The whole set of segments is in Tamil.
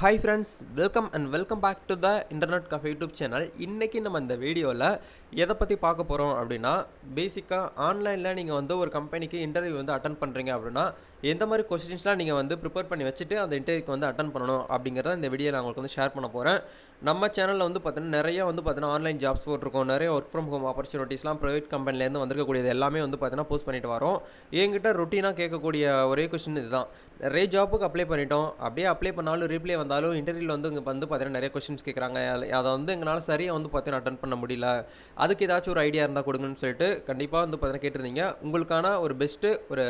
Hi friends, welcome back to the internet cafe YouTube channel. இன்றைக்கி நம்ம இந்த வீடியோவில் எதை பற்றி பார்க்க போகிறோம் அப்படின்னா, பேசிக்காக ஆன்லைனில் நீங்கள் வந்து ஒரு கம்பெனிக்கு இன்டர்வியூ வந்து அட்டன் பண்ணுறீங்க அப்படின்னா, எந்த மாதிரி கொஸ்டின்ஸ்லாம் நீங்கள் வந்து ப்ரிப்பேர் பண்ணி வச்சுட்டு அந்த இன்டர்வியூக்கு வந்து அட்டன் பண்ணணும் அப்படிங்கிறத இந்த வீடியோ நான் உங்களுக்கு வந்து ஷேர் பண்ண போகிறேன். நம்ம சேனலில் வந்து பார்த்தீங்கன்னா நிறைய வந்து பார்த்தீங்கன்னா ஆன்லைன் ஜாப்ஸ் போட்டிருக்கோம். நிறைய ஒர்க் ஃப்ரம் ஹோம் ஆப்பர்ச்சுனிட்டிஸ்லாம் ப்ரைவேட் கம்பெனிலேருந்து வந்திருக்கக்கூடியது எல்லாமே வந்து பார்த்தீங்கன்னா போஸ்ட் பண்ணிட்டு வரோம். என்கிட்ட ரொட்டீனாக கேட்கக்கூடிய ஒரே கொஸ்டின் இதுதான். நிறைய ஜாப்புக்கு அப்ளை பண்ணிட்டோம். அப்படியே அப்ளை பண்ணாலும் ரீப்ளே வந்தாலும் இன்டர்வியூவில் வந்து இங்கே வந்து பார்த்தீங்கன்னா நிறைய கொஸ்டின்ஸ் கேட்குறாங்க. அதை வந்து எங்களால் சரியாக வந்து பார்த்தீங்கன்னா அட்டன் பண்ண முடியல. அதுக்கு ஏதாச்சும் ஒரு ஐடியா இருந்தால் கொடுங்கன்னு சொல்லிட்டு கண்டிப்பாக வந்து பார்த்தீங்கன்னா கேட்டிருந்தீங்க. உங்களுக்கான ஒரு பெஸ்ட்டு ஒரு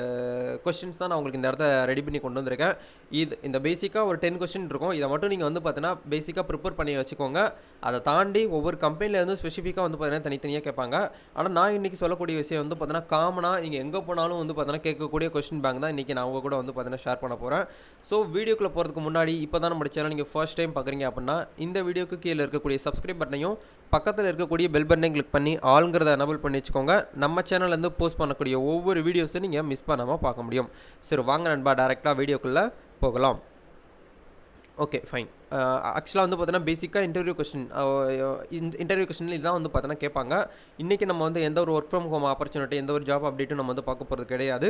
கொஸ்டின்ஸ் தான் நான் உங்களுக்கு இந்த இடத்த ரெடி பண்ணி கொண்டு வந்திருக்கேன். இந்த பேசிக்காக ஒரு 10 கொஸ்டின் இருக்கும். இதை மட்டும் நீங்கள் வந்து பார்த்தீங்கன்னா பேசிக்காக ப்ரிப்பேர் பண்ணி வச்சுக்கோங்க. அதை தாண்டி ஒவ்வொரு கம்பெனிலேருந்து ஸ்பெசிஃபிக்காக வந்து பார்த்தீங்கன்னா தனித்தனியாக கேட்பாங்க. ஆனால் நான் இன்றைக்கி சொல்லக்கூடிய விஷயம் வந்து பார்த்தீங்கன்னா காமனாக நீங்கள் எங்கே போனாலும் வந்து பார்த்தீங்கன்னா கேட்கக்கூடிய கொஸ்டின் பேங்க் தான் இன்றைக்கி நான் உங்கள் கூட வந்து பார்த்தீங்கன்னா ஷேர் பண்ண போகிறேன். ஸோ வீடியோக்குள்ளே போகிறதுக்கு முன்னாடி இப்போ தான் நம்ம சேனல் நீங்கள் ஃபர்ஸ்ட் டைம் பார்க்குறீங்க அப்படின்னா இந்த வீடியோக்கு கீழே இருக்கக்கூடிய சப்ஸ்கிரைப் பட்டனையும் பக்கத்தில் இருக்கக்கூடிய பெல் பட்டனையும் கிளிக் பண்ணி ஆளுங்கிறத எனபிள் பண்ணி வச்சுக்கோங்க. நம்ம சேனல்லேருந்து போஸ்ட் பண்ணக்கூடிய ஒவ்வொரு வீடியோஸும் நீங்கள் மிஸ் பண்ணாமல் பார்க்க முடியும். சரி, வாங்க நண்பா, டேரெக்டாக வீடியோக்குள்ளே போகலாம். Okay, fine. ஆக்சுவலாக வந்து பார்த்தீங்கன்னா பேசிக்காக இன்டர்வியூ கொஸ்டின் இதுதான் வந்து பார்த்தீங்கன்னா கேட்பாங்க. இன்றைக்கி நம்ம வந்து எந்த ஒரு ஒர்க் ஃப்ரம் ஹோம் ஆப்பர்ச்சுனிட்டி, எந்த ஒரு ஜாப் அப்டேட்டும் நம்ம வந்து பார்க்க போகிறது கிடையாது.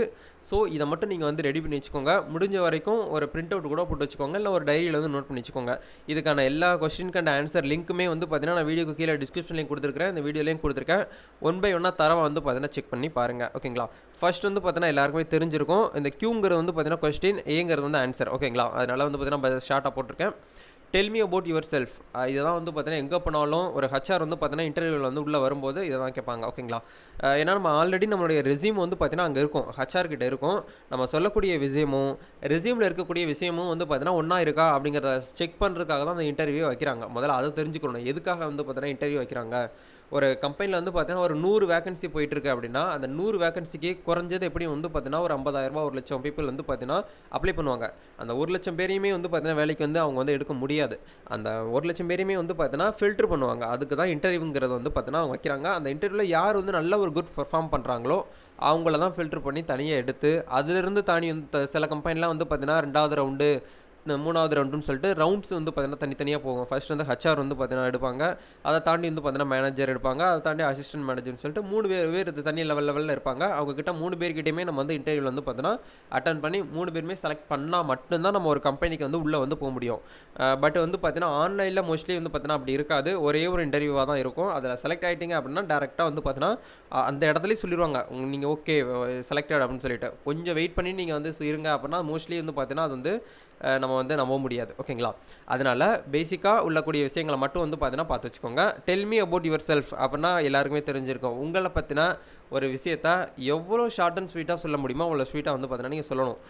ஸோ இதை மட்டும் நீங்கள் வந்து ரெடி பண்ணி வச்சுக்கோங்க. முடிஞ்ச வரைக்கும் ஒரு பிரிண்ட் அவுட் கூட போட்டு வச்சுக்கோங்க, இல்லை ஒரு டைரியில் வந்து நோட் பண்ணி வச்சுக்கோங்க. இதுக்கான எல்லா கொஸ்டினுக்கான ஆன்சர் லிங்க்குமே வந்து பார்த்தீங்கன்னா நான் வீடியோக்கு கீழே டிஸ்கிரிப்ஷன் லிங்க் கொடுத்துருக்கேன், இந்த வீடியோலையும் கொடுத்துருக்கேன். ஒன் பை ஒன்னாக தரவை வந்து பார்த்தீங்கன்னா செக் பண்ணி பாருங்கள். ஓகேங்களா? ஃபர்ஸ்ட் வந்து பார்த்தீங்கன்னா எல்லாருக்குமே தெரிஞ்சிருக்கும். இந்த கியூங்கிறது வந்து பார்த்தீங்கன்னா கொஸ்டின், ஏங்கிறது வந்து ஆன்சர். ஓகேங்களா? அதனால் வந்து பார்த்தீங்கன்னா ஷார்ட்டாக போட்டிருக்கேன். Tell me about your self. இதை தான் வந்து பார்த்தீங்கன்னா எங்கே போனாலும் ஒரு ஹச்ஆர் வந்து பார்த்தீங்கன்னா இன்டர்வியூவில் வந்து உள்ளே வரும்போது இதை தான் கேட்பாங்க. ஓகேங்களா? ஏன்னா நம்ம ஆல்ரெடி நம்மளுடைய ரெஸ்யூம் வந்து பார்த்தீங்கன்னா அங்கே இருக்கும், ஹச்ஆர் கிட்ட இருக்கும். நம்ம சொல்லக்கூடிய விஷயமும் ரெஸ்யூமில் இருக்கக்கூடிய விஷயமும் வந்து பார்த்தீங்கன்னா ஒன்றா இருக்கா அப்படிங்கிறத செக் பண்ணுறதுக்காக தான் அந்த இன்டர்வியூ வைக்கிறாங்க. முதல்ல அதை தெரிஞ்சுக்கணும், எதுக்காக வந்து பார்த்தீங்கன்னா இன்டர்வியூ வைக்கிறாங்க. ஒரு கம்பெனியில் வந்து பார்த்தீங்கன்னா ஒரு 100 வேகன்சி போயிட்டுருக்கு அப்படின்னா அந்த 100 வேகன்சிக்கு குறைஞ்சது எப்படியும் வந்து பார்த்தீங்கன்னா ஒரு 50,000 1 லட்சம் பீப்புள் வந்து பார்த்தீங்கன்னா அப்ளை பண்ணுவாங்க. அந்த 1 லட்சம் பேரையுமே வந்து பார்த்தீங்கன்னா வேலைக்கு வந்து அவங்க வந்து எடுக்க முடியாது. அந்த 1 லட்சம் பேரையுமே வந்து பார்த்தீங்கன்னா ஃபில்டர் பண்ணுவாங்க. அதுக்கு தான் இன்டர்வியூங்கிறது வந்து பார்த்தீங்கன்னா அவங்க வைக்கிறாங்க. அந்த இன்டர்வியூவில் யார் வந்து நல்ல ஒரு குட் பர்ஃபார்ம் பண்ணுறாங்களோ அவங்கள தான் ஃபில்டர் பண்ணி தனியாக எடுத்து அதிலிருந்து தாண்டி வந்து சில கம்பெனிலாம் வந்து பார்த்தீங்கன்னா 2வது ரவுண்டு, 3வது ரவுண்டுன்னு சொல்லிட்டு ரவுண்ட்ஸ் வந்து பார்த்தீங்கன்னா தனித்தனியாக போகும். ஃபர்ஸ்ட் வந்து ஹச்ஆர் வந்து பார்த்தீங்கன்னா எடுப்பாங்க, அதை தாண்டி வந்து பார்த்தீங்கன்னா மேனேஜர் எடுப்பாங்க, அதை தாண்டி அசிஸ்டன்ட் மேனேஜர்னு சொல்லிட்டு 3 பேர் தனி லெவலில் இருப்பாங்க. அவங்கக்கிட்ட 3 பேர்கிட்டையுமே நம்ம வந்து இன்டர்வியூவில் வந்து பார்த்தீங்கன்னா அட்டன் பண்ணி 3 பேருமே செலக்ட் பண்ணால் மட்டும்தான் நம்ம ஒரு கம்பெனிக்கு வந்து உள்ளே வந்து போக முடியும். பட் வந்து பார்த்தீங்கன்னா ஆன்லைனில் மோஸ்ட்லி வந்து பார்த்தீங்கன்னா அப்படி இருக்காது. ஒரே ஒரு இன்டர்வியூவாக தான் இருக்கும். அதில் செலக்ட் ஆகிட்டீங்க அப்படின்னா டேரெக்டாக வந்து பார்த்தீங்கன்னா அந்த இடத்துலேயே சொல்லிடுவாங்க, நீங்கள் ஓகே செலக்டட் அப்படின்னு சொல்லிட்டு. கொஞ்சம் வெயிட் பண்ணி நீங்கள் வந்து இருங்க அப்படின்னா மோஸ்ட்லி வந்து பார்த்தீங்கன்னா அது வந்து நம்ம வந்து நம்ப முடியாது. ஓகேங்களா? அதனால் பேசிக்காக உள்ளக்கூடிய விஷயங்களை மட்டும் வந்து பார்த்தீங்கன்னா பார்த்து வச்சுக்கோங்க. Tell me about your self அப்படின்னா எல்லாருக்குமே தெரிஞ்சிருக்கும். உங்களை பற்றின ஒரு விஷயத்த எவ்வளோ ஷார்ட் அண்ட் ஸ்வீட்டாக சொல்ல முடியுமோ அவ்வளோ ஸ்வீட்டாக வந்து பார்த்தீங்கன்னா நீங்கள் சொல்லணும்.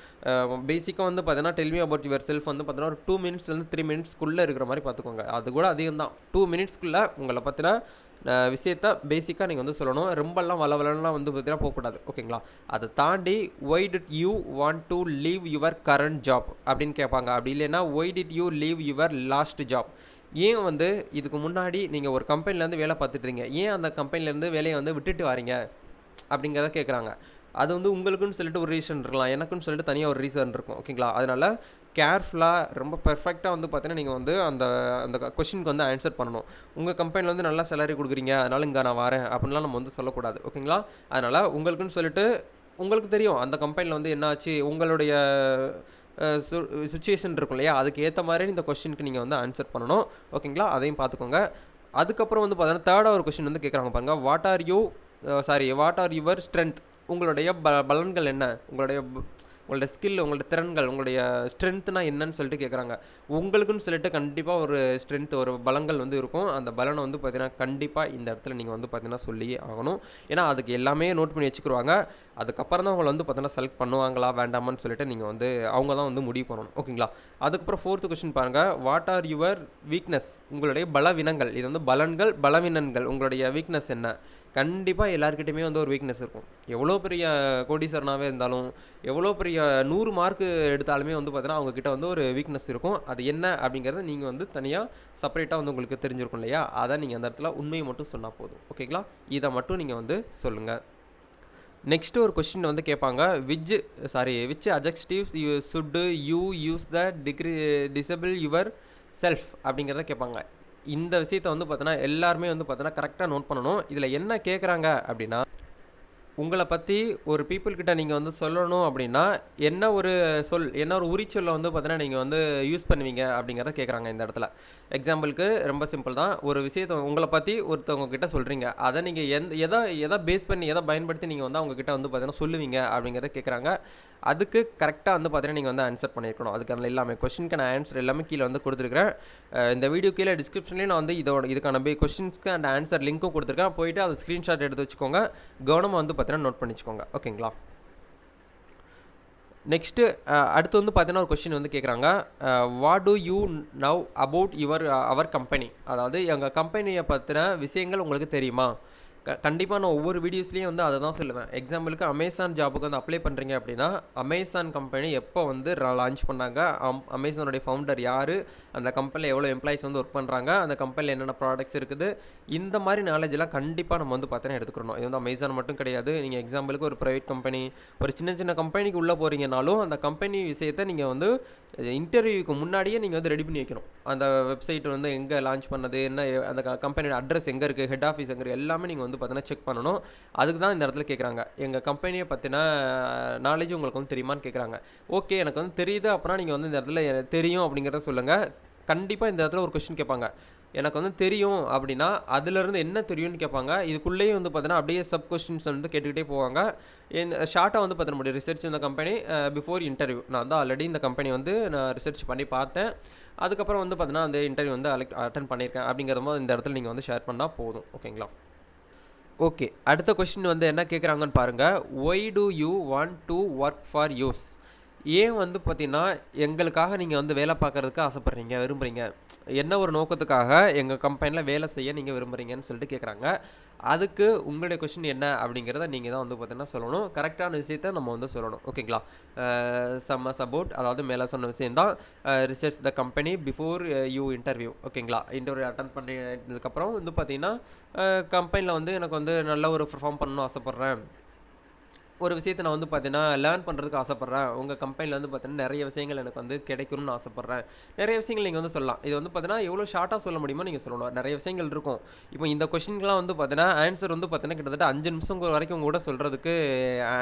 பேசிக்காக வந்து பார்த்தீங்கன்னா tell me about your self வந்து பார்த்தீங்கன்னா ஒரு 2 மினிட்ஸ்லேருந்து 3 மினிட்ஸ்க்குள்ளே இருக்கிற மாதிரி பார்த்துக்கோங்க. அது கூட அதிகம் தான். 2 மினிட்ஸ்க்குள்ளே உங்களை பற்றின விஷயத்த பேசிக்காக நீங்கள் வந்து சொல்லணும். ரொம்பலாம் வளவலலாம் வந்து பார்த்தீங்கன்னா போகக்கூடாது. ஓகேங்களா? அதை தாண்டி why did you want to leave your current job அப்படின்னு கேட்பாங்க. அப்படி இல்லைன்னா why did you leave your last job. ஏன் வந்து இதுக்கு முன்னாடி நீங்கள் ஒரு கம்பெனிலேருந்து வேலை பார்த்துட்றீங்க, ஏன் அந்த கம்பெனிலேருந்து வேலையை வந்து விட்டுட்டு வரீங்க அப்படிங்கிறத கேட்குறாங்க. அது வந்து உங்களுக்குன்னு சொல்லிட்டு ஒரு ரீசன் இருக்கலாம், எனக்குன்னு சொல்லிட்டு தனியாக ஒரு ரீசன் இருக்கும். ஓகேங்களா? அதனால் கேர்ஃபுல்லாக ரொம்ப பெர்ஃபெக்டாக வந்து பார்த்தீங்கன்னா நீங்கள் வந்து அந்த அந்த கொஷினுக்கு வந்து ஆன்சர் பண்ணணும். உங்கள் கம்பெனியில் வந்து நல்லா சேலரி கொடுக்குறீங்க, அதனால் இங்கே நான் வரேன் அப்படின்லாம் நம்ம வந்து சொல்லக்கூடாது. ஓகேங்களா? அதனால் உங்களுக்குன்னு சொல்லிட்டு உங்களுக்கு தெரியும் அந்த கம்பெனியில் வந்து என்ன ஆச்சு, உங்களுடைய சுச்சுவேஷன் இருக்கும் இல்லையா, அதுக்கு ஏற்ற மாதிரி இந்த கொஷினுக்கு நீங்கள் வந்து ஆன்சர் பண்ணணும். ஓகேங்களா? அதையும் பார்த்துக்கோங்க. அதுக்கப்புறம் வந்து பார்த்தீங்கன்னா தேர்டாக ஒரு கொஷின் வந்து கேட்குறாங்க பாருங்கள். What are your strength. உங்களுடைய பலன்கள் என்ன, உங்களோட ஸ்கில், உங்களோட திறன்கள், உங்களுடைய ஸ்ட்ரென்த்னா என்னன்னு சொல்லிட்டு கேட்குறாங்க. உங்களுக்குன்னு சொல்லிட்டு கண்டிப்பாக ஒரு ஸ்ட்ரென்த், ஒரு பலங்கள் வந்து இருக்கும். அந்த பலனை வந்து பார்த்தீங்கன்னா கண்டிப்பாக இந்த இடத்துல நீங்கள் வந்து பார்த்தீங்கன்னா சொல்லி ஆகணும். ஏன்னா அதுக்கு எல்லாமே நோட் பண்ணி வச்சுக்கிடுவாங்க. அதுக்கப்புறம் தான் அவங்களை வந்து பார்த்தீங்கன்னா செலக்ட் பண்ணுவாங்களா வேண்டாமான்னு சொல்லிட்டு நீங்கள் வந்து அவங்க தான் வந்து முடிவு பண்ணணும். ஓகேங்களா? அதுக்கப்புறம் 4th கொஸ்டின் பாருங்கள். What are your weakness. உங்களுடைய பலவீனங்கள். இது வந்து பலன்கள், பலவீனங்கள். உங்களுடைய வீக்னஸ் என்ன. கண்டிப்பாக எல்லாருக்கிட்டையுமே வந்து ஒரு வீக்னஸ் இருக்கும். எவ்வளோ பெரிய கோடீஸ்வரனாகவே இருந்தாலும், எவ்வளோ பெரிய 100 மார்க்கு எடுத்தாலுமே வந்து பார்த்தீங்கன்னா அவங்கக்கிட்ட வந்து ஒரு வீக்னஸ் இருக்கும். அது என்ன அப்படிங்கிறத நீங்கள் வந்து தனியாக செப்பரேட்டாக வந்து உங்களுக்கு தெரிஞ்சிருக்கும் இல்லையா, அதை நீங்கள் அந்த இடத்துல உண்மையை மட்டும் சொன்னால் போதும். ஓகேங்களா? இதை மட்டும் நீங்கள் வந்து சொல்லுங்கள். நெக்ஸ்ட்டு ஒரு கொஸ்டின் வந்து கேட்பாங்க, which adjectives should you use the disable your self அப்படிங்கிறத கேட்பாங்க. இந்த விஷயத்தை வந்து பார்த்தோன்னா எல்லாருமே வந்து பார்த்தோன்னா கரெக்டாக நோட் பண்ணணும். இதில் என்ன கேட்குறாங்க அப்படின்னா, உங்களை பற்றி ஒரு பீப்புள் கிட்ட நீங்கள் வந்து சொல்லணும் அப்படின்னா என்ன ஒரு உரிச்சொல்லை வந்து பார்த்தீங்கன்னா நீங்கள் வந்து யூஸ் பண்ணுவீங்க அப்படிங்கிறத கேட்குறாங்க இந்த இடத்துல. எக்ஸாம்பிளுக்கு ரொம்ப சிம்பிள் தான். ஒரு விஷயத்தை உங்களை பற்றி ஒருத்தவங்க கிட்ட சொல்கிறீங்க, அதை நீங்கள் எதை பேஸ் பண்ணி எதை பயன்படுத்தி நீங்கள் வந்து அவங்க கிட்ட வந்து பார்த்தீங்கன்னா சொல்லுவீங்க அப்படிங்கிறத கேட்குறாங்க. அதுக்கு கரெக்டாக வந்து பார்த்தீங்கன்னா நீங்கள் வந்து ஆன்சர் பண்ணியிருக்கணும். அதுக்கான எல்லாமே கொஸ்டினுக்கான ஆன்சர் எல்லாமே கீழே வந்து கொடுத்துருக்கிறேன். இந்த வீடியோ கீழே டிஸ்கிரிப்ஷன்லேயும் நான் வந்து இதுக்கான கொஸ்டின்ஸ்க்கு அண்ட் ஆன்சர் லிங்க்கும் கொடுத்துருக்கேன். போயிட்டு அதை ஸ்க்ரீன்ஷாட் எடுத்து வச்சுக்கோங்க. கவனமாக வந்து பார்த்தீங்கன்னா நோட் பண்ணி வச்சுக்கோங்க. ஓகேங்களா? நெக்ஸ்ட்டு அடுத்து வந்து பார்த்தீங்கன்னா ஒரு கொஸ்டின் வந்து கேட்குறாங்க, what do you know about our company? அதாவது எங்கள் கம்பெனியை பற்றின விஷயங்கள் உங்களுக்கு தெரியுமா? கண்டிப்பாக நான் ஒவ்வொரு வீடியோஸ்லேயும் வந்து அதை தான் சொல்லுவேன். எக்ஸாம்பிளுக்கு அமேசான் ஜாபுக்கு வந்து அப்ளை பண்ணுறீங்க அப்படின்னா, அமேசான் கம்பெனி எப்போ வந்து லான்ச் பண்ணாங்க, அமேசானுடைய ஃபவுண்டர் யார், அந்த கம்பெனியில் எவ்வளோ எம்ப்ளாயிஸ் வந்து ஒர்க் பண்ணுறாங்க, அந்த கம்பெனியில் என்னென்ன ப்ராடக்ட்ஸ் இருக்குது, இந்த மாதிரி நாலேஜெலாம் கண்டிப்பாக நம்ம வந்து பார்த்தீங்கன்னா எடுத்துக்கணும். இது வந்து அமேசான் மட்டும் கிடையாது. நீங்கள் எக்ஸாம்பிளுக்கு ஒரு ப்ரைவேட் கம்பெனி, ஒரு சின்ன சின்ன கம்பெனிக்கு உள்ளே போகிறீங்கனாலும் அந்த கம்பெனி விஷயத்தை நீங்கள் வந்து இன்டர்வியூக்கு முன்னாடியே நீங்கள் வந்து ரெடி பண்ணி வைக்கணும். அந்த வெப்சைட் வந்து எங்கே லான்ச் பண்ணது, என்ன அந்த கம்பெனியோட அட்ரஸ் எங்கே இருக்குது, ஹெட் ஆஃபீஸ் எங்கே இருக்குது, எல்லாமே நீங்கள் வந்து பார்த்தீங்கன்னா செக் பண்ணணும். அதுக்கு தான் இந்த இடத்துல கேட்குறாங்க, எங்கள் கம்பெனியை பற்றின நாலேஜ் உங்களுக்கு வந்து தெரியுமான்னு கேட்குறாங்க. ஓகே, எனக்கு வந்து தெரியுது அப்படின்னா நீங்கள் வந்து இந்த இடத்துல தெரியும் அப்படிங்கிறத சொல்லுங்கள். கண்டிப்பாக இந்த இடத்துல ஒரு கொஸ்டின் கேட்பாங்க, எனக்கு வந்து தெரியும் அப்படின்னா அதுலேருந்து என்ன தெரியும்னு கேட்பாங்க. இதுக்குள்ளேயே வந்து பார்த்தீங்கன்னா அப்படியே சப் கொஸ்டின்ஸ் வந்து கேட்டுக்கிட்டே போவாங்க. ஷார்ட்டாக வந்து பார்த்துட முடியும். ரிசர்ச் இந்த கம்பெனி பிஃபோர் இன்டர்வியூ. நான் வந்து ஆல்ரெடி இந்த கம்பெனி வந்து நான் ரிசர்ச் பண்ணி பார்த்தேன். அதுக்கப்புறம் வந்து பார்த்தீங்கன்னா அந்த இன்டர்வியூ வந்து அட்டன் பண்ணியிருக்கேன் அப்படிங்கிற போது இந்த இடத்துல நீங்கள் வந்து ஷேர் பண்ணால் போதும். ஓகேங்களா? ஓகே, அடுத்த கொஸ்டின் வந்து என்ன கேட்குறாங்கன்னு பாருங்கள். Why do you want to work for us? ஏன் வந்து பார்த்தீங்கன்னா எங்களுக்காக நீங்கள் வந்து வேலை பார்க்குறதுக்கு ஆசைப்பட்றீங்க, விரும்புகிறீங்க? என்ன ஒரு நோக்கத்துக்காக எங்கள் கம்பெனியில் வேலை செய்ய நீங்கள் விரும்புகிறீங்கன்னு சொல்லிட்டு கேட்குறாங்க. அதுக்கு உங்களுடைய கொஸ்டின் என்ன அப்படிங்கிறத நீங்கள் தான் வந்து பார்த்தீங்கன்னா சொல்லணும். கரெக்டான விஷயத்த நம்ம வந்து சொல்லணும். ஓகேங்களா? சம்மஸ் அபவுட், அதாவது மேலே சொன்ன விஷயந்தான். Research the company before you interview. ஓகேங்களா? இன்டர்வியூ அட்டன் பண்ணதுக்கப்புறம் வந்து பார்த்தீங்கன்னா கம்பெனியில் வந்து எனக்கு வந்து நல்ல ஒரு பெர்ஃபார்ம் பண்ணணும்னு ஆசைப்பட்றேன். ஒரு விஷயத்தை நான் வந்து பார்த்தீங்கன்னா லேர்ன் பண்ணுறதுக்கு ஆசைப்பட்றேன். உங்கள் கம்பெனியில் வந்து பார்த்தீங்கன்னா நிறைய விஷயங்கள் எனக்கு வந்து கிடைக்கணும்னு ஆசைப்பட்றேன். நிறைய விஷயங்கள் நீங்கள் வந்து சொல்லலாம். இது வந்து பார்த்தீங்கன்னா எவ்வளோ ஷார்ட்டாக சொல்ல முடியுமோ நீங்கள் சொல்லணும். நிறைய விஷயங்கள் இருக்கும். இப்போ இந்த கொஸ்டின்லாம் வந்து பார்த்தீங்கன்னா ஆன்சர் வந்து பார்த்தீங்கன்னா கிட்டத்தட்ட 5 நிமிஷம் வரைக்கும் கூட சொல்கிறதுக்கு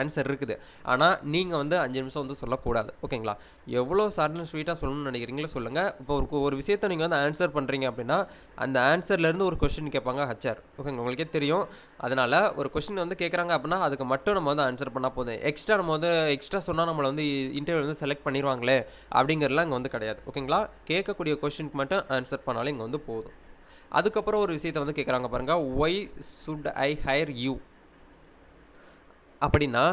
ஆன்சர் இருக்குது. ஆனால் நீங்கள் வந்து 5 நிமிஷம் வந்து சொல்லக்கூடாது. ஓகேங்களா? எவ்வளோ ஷார்ட் அண்ட் ஸ்வீட்டாக சொல்லணும்னு நினைக்கிறீங்களோ சொல்லுங்கள். இப்போ ஒரு விஷயத்தை நீங்கள் வந்து ஆன்சர் பண்ணுறீங்க அப்படின்னா அந்த ஆன்சர்லேருந்து ஒரு கொஸ்டின் கேட்பாங்க ஹச்ஆர். ஓகேங்க, உங்களுக்கே தெரியும். அதனால் ஒரு கொஸ்டின் வந்து கேட்குறாங்க அப்படின்னா அதுக்கு மட்டும் நம்ம வந்து ஆன்சர் பண்ணால் போதும். எக்ஸ்ட்ரா சொன்னால் நம்மளை வந்து இன்டர்வியூ வந்து செலக்ட் பண்ணிடுவாங்களே அப்படிங்கிறதுலாம் இங்கே வந்து கிடையாது. ஓகேங்களா? கேட்கக்கூடிய கொஸ்டினுக்கு மட்டும் ஆன்சர் பண்ணாலும் இங்கே வந்து போதும். அதுக்கப்புறம் ஒரு விஷயத்தை வந்து கேட்குறாங்க பாருங்கள். Why should I higher you? அப்படின்னா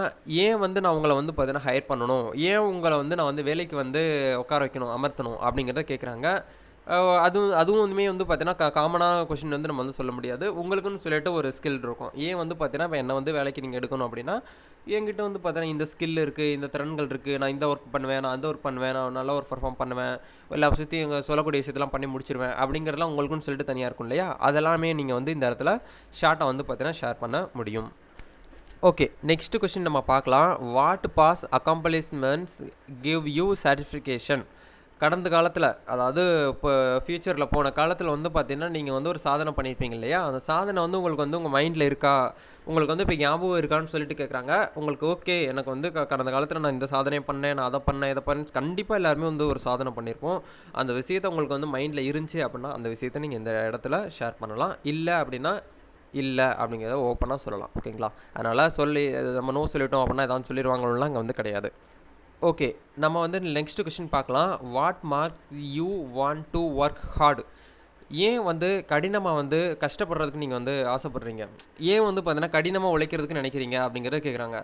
ஏன் வந்து நான் உங்களை வந்து பார்த்தீங்கன்னா ஹையர் பண்ணணும், ஏன் உங்களை வந்து நான் வந்து வேலைக்கு வந்து உட்கார வைக்கணும், அமர்த்தணும் அப்படிங்கிறத கேட்குறாங்க. அதுவும் வந்து பார்த்தீங்கன்னா காமனான கொஸ்டின் வந்து நம்ம வந்து சொல்ல முடியாது. உங்களுக்குன்னு சொல்லிட்டு ஒரு ஸ்கில் இருக்கும். ஏன் வந்து பார்த்தீங்கன்னா இப்போ என்னை வந்து வேலைக்கு நீங்கள் எடுக்கணும் அப்படின்னா என்கிட்ட வந்து பார்த்தீங்கன்னா இந்த ஸ்கில் இருக்குது, இந்த திறன்கள் இருக்குது, நான் இந்த ஒர்க் பண்ணுவேன், நான் அந்த ஒர்க் பண்ணுவேன், நான் நல்லா ஒரு பர்ஃபார்ம் பண்ணுவேன், எல்லா விஷயத்தையும் எங்கள் சொல்லக்கூடிய விஷயத்தெல்லாம் பண்ணி முடிச்சிருவேன் அப்படிங்கிறதெல்லாம் உங்களுக்குன்னு சொல்லிட்டு தனியாக இருக்கும் இல்லையா? அதெல்லாமே நீங்கள் வந்து இந்த இடத்துல ஷார்ட்டாக வந்து பார்த்தீங்கன்னா ஷேர் பண்ண முடியும். ஓகே, நெக்ஸ்ட் கொஸ்டின் நம்ம பார்க்கலாம். What past accomplishments give you satisfaction? கடந்த காலத்தில், அதாவது இப்போ ஃப்யூச்சரில் போன காலத்தில் வந்து பார்த்தீங்கன்னா நீங்கள் வந்து ஒரு சாதனை பண்ணியிருப்பீங்க இல்லையா? அந்த சாதனை வந்து உங்களுக்கு வந்து உங்கள் மைண்டில் இருக்கா, உங்களுக்கு வந்து இப்போ ஞாபகம் இருக்கான்னு சொல்லிட்டு கேட்குறாங்க. உங்களுக்கு ஓகே, எனக்கு வந்து கடந்த காலத்தில் நான் இந்த சாதனை பண்ணேன், நான் அதை பண்ணேன், இதை பண்ணேன். கண்டிப்பாக எல்லாருமே வந்து ஒரு சாதனை பண்ணியிருப்போம். அந்த விஷயத்தை உங்களுக்கு வந்து மைண்டில் இருந்துச்சு அப்படின்னா அந்த விஷயத்தை நீங்கள் இந்த இடத்துல ஷேர் பண்ணலாம். இல்லை அப்படின்னா இல்லை அப்படிங்கிறத ஓப்பனாக சொல்லலாம். ஓகேங்களா? அதனால் நம்ம நோ சொல்லிட்டோம் அப்படின்னா ஏதாவது சொல்லிடுவாங்கலாம் இங்கே வந்து கிடையாது. ஓகே, நம்ம வந்து நெக்ஸ்ட் கொஸ்டின் பார்க்கலாம். What mark you want to work hard? ஏன் வந்து கடினமாக வந்து கஷ்டப்படுறதுக்கு நீங்கள் வந்து ஆசைப்பட்றீங்க? ஏன் வந்து பார்த்தீங்கன்னா கடினமாக உழைக்கிறதுக்கு நினைக்கிறீங்க அப்படிங்கிறத கேட்குறாங்க.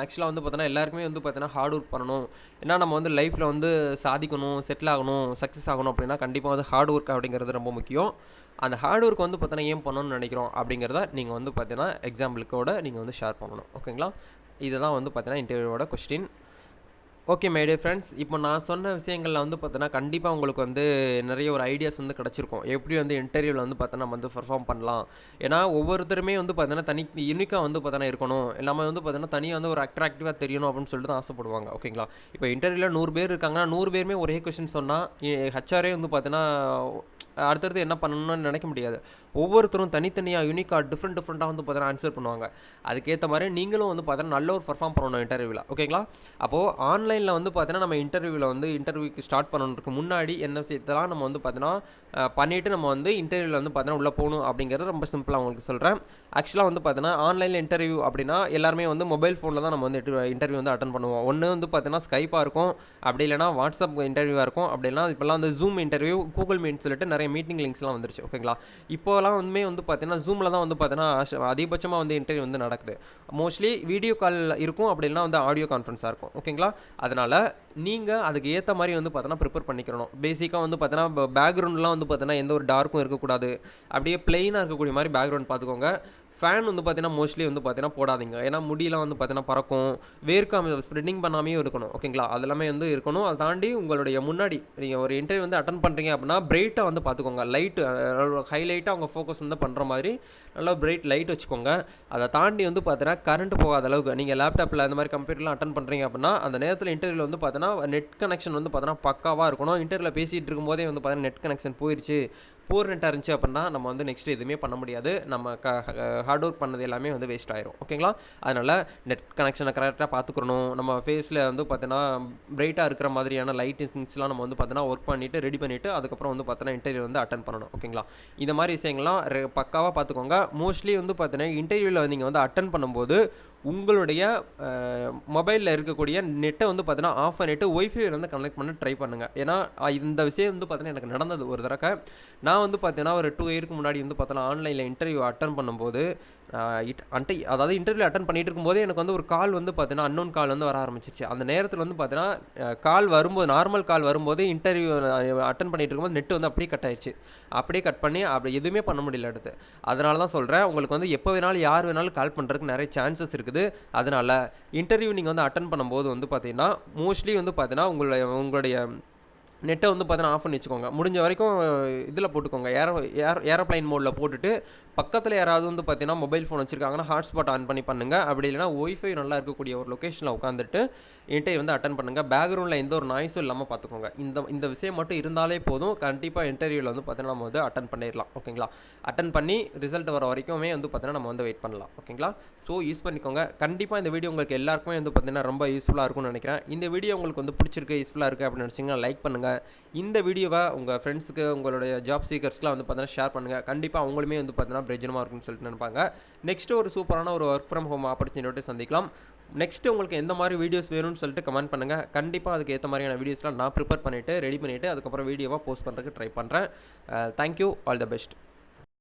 ஆக்சுவலாக வந்து பார்த்தீங்கன்னா எல்லாருக்குமே வந்து பார்த்தீங்கன்னா ஹார்ட் ஒர்க் பண்ணணும். ஏன்னா நம்ம வந்து லைஃப்பில் வந்து சாதிக்கணும், செட்டில் ஆகணும், சக்ஸஸ் ஆகணும் அப்படின்னா கண்டிப்பாக வந்து ஹார்ட் ஒர்க் அப்படிங்கிறது ரொம்ப முக்கியம். அந்த ஹார்ட் ஒர்க் வந்து பார்த்தீங்கன்னா ஏன் பண்ணணும்னு நினைக்கிறோம் அப்படிங்கிறத நீங்கள் வந்து பார்த்தீங்கன்னா எக்ஸாம்பிளுக்கோட நீங்கள் வந்து ஷேர் பண்ணணும். ஓகேங்களா? இதுதான் வந்து பார்த்தீங்கன்னா இன்டர்வியூவோட question. Okay my dear friends, இப்போ நான் சொன்ன விஷயங்கள்ல வந்து பார்த்தீங்கன்னா, கண்டிப்பா உங்களுக்கு வந்து நிறைய ஒரு ஐடியாஸ் வந்து கிடைச்சிருக்கும். எப்படி வந்து இன்டர்வியூல வந்து பார்த்தீங்கன்னா, நம்ம வந்து பெர்ஃபார்ம் பண்ணலாம். ஏன்னா, ஒவ்வொருத்தருமே வந்து பார்த்தீங்கன்னா, யூனிக்கா வந்து பார்த்தீங்கன்னா இருக்கணும். எல்லாமே வந்து பார்த்தீங்கன்னா, தனியா வந்து ஒரு அட்ராக்டிவா தெரியணும் அப்படின்னு சொல்லிட்டு தான் ஆசைப்படுவாங்க. ஓகேங்களா? இப்போ இன்டர்வியூல 100 பேர் இருக்காங்கன்னா, 100 பேருமே ஒரே கொஸ்டின் சொன்னா, ஹெச்ஆரே வந்து பார்த்தீங்கன்னா, அடுத்தடுத்து என்ன பண்ணணும்னு நினைக்க முடியாது. ஒவ்வொருத்தரும் தனித்தனியா யூனிக்கா டிஃப்ரெண்ட்டா வந்து பார்த்தீங்கன்னா, ஆன்சர் பண்ணுவாங்க. அதுக்கேத்த மாரி நீங்களும் வந்து பார்த்தீங்கன்னா, நல்ல ஒரு பெர்ஃபார்ம் பண்ணணும் இன்டர்வியூல. ஓகேங்களா? அப்போ ஆன்லைன்ல வந்து பார்த்தீங்கன்னா, நம்ம இன்டர்வியூக்கு ஸ்டார்ட் பண்ணணுன்றதுக்கு முன்னாடி என்ன விஷயத்தலாம் நம்ம வந்து பார்த்தீங்கன்னா, பண்ணிட்டு நம்ம வந்து இன்டர்வியூல வந்து பார்த்தீங்கன்னா, உள்ள போணும் அப்படிங்கிறது ரொம்ப சிம்பிளா உங்களுக்கு சொல்றேன். ஆக்சுவலா வந்து பார்த்தீங்கன்னா, ஆன்லைன்ல இன்டர்வியூ அப்படின்னா, எல்லாருமே வந்து மொபைல் ஃபோன்ல தான் நம்ம வந்து இன்டர்வியூ வந்து அட்டெண்ட் பண்ணுவோம். ஒண்ணு வந்து பார்த்தீங்கன்னா, ஸ்கைப்பா இருக்கும். அப்படி இல்லன்னா வாட்ஸ்அப் இன்டர்வியூவா இருக்கும். அப்படி இல்லன்னா இப்பலாம் வந்து Zoom இன்டர்வியூ, Google Meet சொல்லிட்டு நிறைய மீட்டிங் லிங்க்ஸ்லாம் வந்துருச்சு. ஓகேங்களா? இப்போலாம் வந்து பார்த்தீங்கன்னா, Zoomல தான் வந்து பார்த்தீங்கன்னா, அதிகபட்சமா வந்து இன்டர்வியூ வந்து நடக்குது. மோஸ்ட்லி வீடியோ கால் இருக்கும். அப்படி இல்லன்னா வந்து ஆடியோ கான்ஃபரன்ஸா இருக்கும். ஓகேங்களா? அதனால நீங்க அதுக்கு ஏத்த மாரி வந்து பார்த்தீங்கன்னா, ப்ரிப்பேர் பண்ணிக்கிறணும். பேசிக்கா வந்து பார்த்தீங்கன்னா, பேக்கிரவுண்ட்லாம் வந்து பார்த்தீங்கன்னா, எந்த ஒரு டார்க்கும் இருக்கக்கூடாது. அப்படியே பிளெயினா இருக்கக்கூடிய மாரி பேக்கிரவுண்ட் பார்த்துக்கோங்க. ஃபேன் வந்து பார்த்தீங்கன்னா, மோஸ்ட்லி வந்து பார்த்தீங்கன்னா போடாதீங்க. ஏன்னா முடியெல்லாம் வந்து பார்த்தீங்கன்னா பறக்கும். வேர்க்காம ஸ்ப்ரெட்டிங் பண்ணாமயே இருக்கணும். ஓகேங்களா? அது எல்லாமே வந்து இருக்கணும். அதை தாண்டி உங்களுடைய முன்னாடி நீங்க ஒரு இன்டர்வியூ வந்து அட்டெண்ட் பண்றீங்க அப்படின்னா, பிரைட்டா வந்து பார்த்துக்கோங்க. லைட் ஹைலைட்டா உங்க ஃபோக்கஸ் வந்து பண்ற மாதிரி நல்லா பிரைட் லைட் வச்சுக்கோங்க. அதை தாண்டி வந்து பார்த்தீங்கன்னா, கரண்ட் போகாத அளவுக்கு நீங்க லேப்டாப்ல அந்த மாதிரி கம்ப்யூட்டர்லாம் அட்டெண்ட் பண்றீங்க அப்படின்னா, அந்த நேரத்தில இன்டர்வியூல வந்து பார்த்தீங்கன்னா, நெட் கனெக்ஷன் வந்து பார்த்தீங்கன்னா பக்காவா இருக்கணும். இன்டர்வியூல பேசிட்டு இருக்கும்போதே வந்து பார்த்தீங்கன்னா, நெட் கனெக்ஷன் போயிருச்சு. புவர் நெட்டா இருந்துச்சு அப்படின்னா, நம்ம வந்து நெக்ஸ்ட் எதுவுமே பண்ண முடியாது. நம்ம ஹார்ட் ஒர்க் பண்ணது எல்லாமே வந்து வேஸ்ட் ஆயிரும். ஓகேங்களா? அதனால நெட் கனெக்ஷனை கரெக்ட்டா பார்த்துக்கிறணும். நம்ம ஃபேஸில் வந்து பார்த்தீங்கன்னா, பிரைட்டா இருக்கிற மாதிரியான லைட்டிங்ஸ்லாம் நம்ம வந்து பார்த்தீங்கன்னா, ஒர்க் பண்ணிட்டு, ரெடி பண்ணிட்டு, அதுக்கப்புறம் வந்து பார்த்தீங்கன்னா, இன்டர்வியூ வந்து அட்டெண்ட் பண்ணணும். ஓகேங்களா? இந்த மாதிரி விஷயங்கள்லாம் பக்காவா பார்த்துக்கோங்க. மோஸ்ட்லி வந்து பார்த்தீங்கன்னா, இன்டர்வியூல நீங்க வந்து அட்டெண்ட் பண்ணும்போது, உங்களுடைய மொபைலில் இருக்கக்கூடிய நெட்டை வந்து பார்த்தீங்கன்னா, ஆஃப் பண்ணிட்டு ஒய்ஃபை வந்து கனெக்ட் பண்ண ட்ரை பண்ணுங்க. ஏன்னா, இந்த விஷயம் வந்து பார்த்தீங்கன்னா, எனக்கு நடந்தது ஒரு தடவை. நான் வந்து பார்த்தீங்கன்னா, ஒரு 2 இயர்க்கு முன்னாடி வந்து பார்த்தீங்கன்னா, ஆன்லைன்ல இன்டர்வியூ அட்டெண்ட் பண்ணும்போது, அதாவது இன்டர்வியூ அட்டெண்ட் பண்ணிட்டு இருக்கும்போதே எனக்கு வந்து ஒரு கால் வந்து பார்த்தீங்கன்னா, அன்னோன் கால் வந்து வர ஆரம்பிச்சிருச்சு. அந்த நேரத்தில வந்து பார்த்தீங்கன்னா, கால் வரும்போது நார்மல் கால் வரும்போது இன்டர்வியூ அட்டெண்ட் பண்ணிட்டு இருக்கும்போது நெட் வந்து அப்படியே கட் ஆயிருச்சு. அப்படியே கட் பண்ணி அப்படி எதுவுமே பண்ண முடியல அடுத்து. அதனால தான் சொல்றேன், உங்களுக்கு வந்து எப்போ வேணாலும் யார் வேணாலும் கால் பண்றதுக்கு நிறைய சான்சஸ் இருக்குது. அதனால இன்டர்வியூ நீங்க வந்து அட்டெண்ட் பண்ணும்போது வந்து பார்த்தீங்கன்னா, மோஸ்ட்லி வந்து பார்த்தீங்கன்னா, உங்களுடைய நெட்டை வந்து பார்த்தீங்கன்னா ஆஃப் பண்ணி வச்சுக்கோங்க. முடிஞ்ச வரைக்கும் இதில் போட்டுக்கோங்க. ஏரோப்ளைன் மோடில் போட்டுட்டு, பக்கத்தில் யாராவது வந்து பார்த்தீங்கன்னா, மொபைல் ஃபோன் வச்சுருக்காங்கன்னா, ஹாட்ஸ்பாட் ஆன் பண்ணி பண்ணுங்க. அப்படி இல்லைனா ஒய்ஃபை நல்லா இருக்கக்கூடிய ஒரு லொக்கேஷனில் உட்காந்துட்டு இன்டர்வியூ வந்து அட்டெண்ட் பண்ணுங்க. பேக்ரவுண்டில் எந்த ஒரு நாய்ஸும் இல்லாமல் பார்த்துக்கோங்க. இந்த விஷயம் மட்டும் இருந்தாலே போதும். கண்டிப்பாக இன்டர்வியூவில் வந்து பார்த்தீங்கன்னா, நம்ம வந்து அட்டெண்ட் பண்ணிடலாம். ஓகேங்களா? அட்டெண்ட் பண்ணி ரிசல்ட் வர வரைக்குமே வந்து பார்த்தீங்கன்னா, நம்ம வந்து வெயிட் பண்ணலாம். ஓகேங்களா? ஸோ யூஸ் பண்ணிக்கோங்க. கண்டிப்பாக இந்த வீடியோ உங்களுக்கு எல்லாருக்குமே வந்து பார்த்தீங்கன்னா, ரொம்ப யூஸ்ஃபுல்லாக இருக்கும்னு நினைக்கிறேன். இந்த வீடியோ உங்களுக்கு வந்து பிடிச்சிருக்கு, யூஸ்ஃபுல்லாக இருக்குது அப்படின்னு நினச்சிங்கன்னா லைக் பண்ணுங்கள். இந்த வீடியோவை உங்கள் ஃப்ரெண்ட்ஸுக்கு, உங்களுடைய ஜாப் சீக்கர்ஸ்க்குலாம் வந்து பார்த்தீங்கன்னா ஷேர் பண்ணுங்கள். கண்டிப்பாக அவங்களுமே வந்து பார்த்தீங்கன்னா பிரயோஜனமாக இருக்கும்னு சொல்லிட்டு நினைப்பாங்க. நெக்ஸ்ட்டு ஒரு சூப்பரான ஒரு ஒர்க் ஃப்ரம் ஹோம் ஆப்பர்ச்சுனிட்டி சந்திக்கலாம். நெக்ஸ்ட்டு உங்களுக்கு எந்த மாதிரி வீடியோஸ் வேணும்னு சொல்லிட்டு கமெண்ட் பண்ணுங்கள். கண்டிப்பாக அதுக்கு ஏற்ற மாதிரியான வீடியோஸ்லாம் நான் ப்ரிப்பேர் பண்ணிவிட்டு ரெடி பண்ணிவிட்டு அதுக்கப்புறம் வீடியோவாக போஸ்ட் பண்ணுறதுக்கு ட்ரை பண்ணுறேன். தேங்க்யூ. All the best.